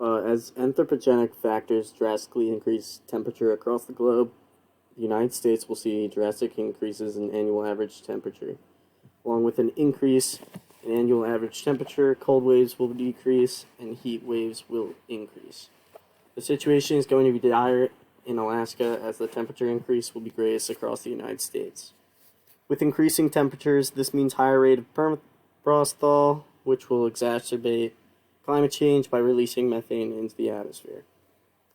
As anthropogenic factors drastically increase temperature across the globe, the United States will see drastic increases in annual average temperature. Along with an increase in annual average temperature, cold waves will decrease and heat waves will increase. The situation is going to be dire in Alaska as the temperature increase will be greatest across the United States. With increasing temperatures, this means higher rate of permafrost thaw, which will exacerbate climate change by releasing methane into the atmosphere.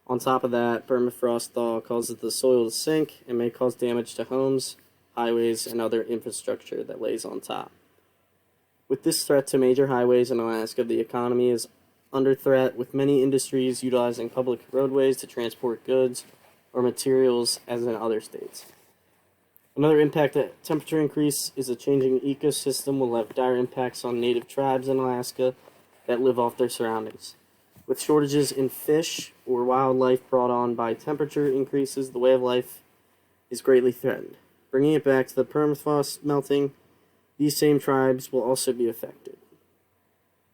On top of that, permafrost thaw causes the soil to sink and may cause damage to homes, highways, and other infrastructure that lays on top. With this threat to major highways in Alaska, the economy is under threat, with many industries utilizing public roadways to transport goods or materials as in other states. Another impact that temperature increase is a changing ecosystem will have dire impacts on native tribes in Alaska that live off their surroundings. With shortages in fish or wildlife brought on by temperature increases, the way of life is greatly threatened. Bringing it back to the permafrost melting, these same tribes will also be affected.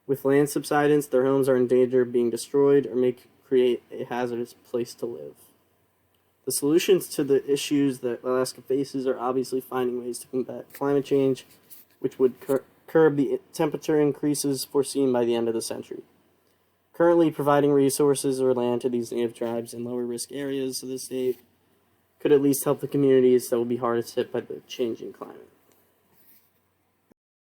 With land subsidence, their homes are in danger of being destroyed or may create a hazardous place to live. The solutions to the issues that Alaska faces are obviously finding ways to combat climate change, which would curb the temperature increases foreseen by the end of the century. Currently, providing resources or land to these native tribes in lower risk areas of the state could at least help the communities that will be hardest hit by the changing climate.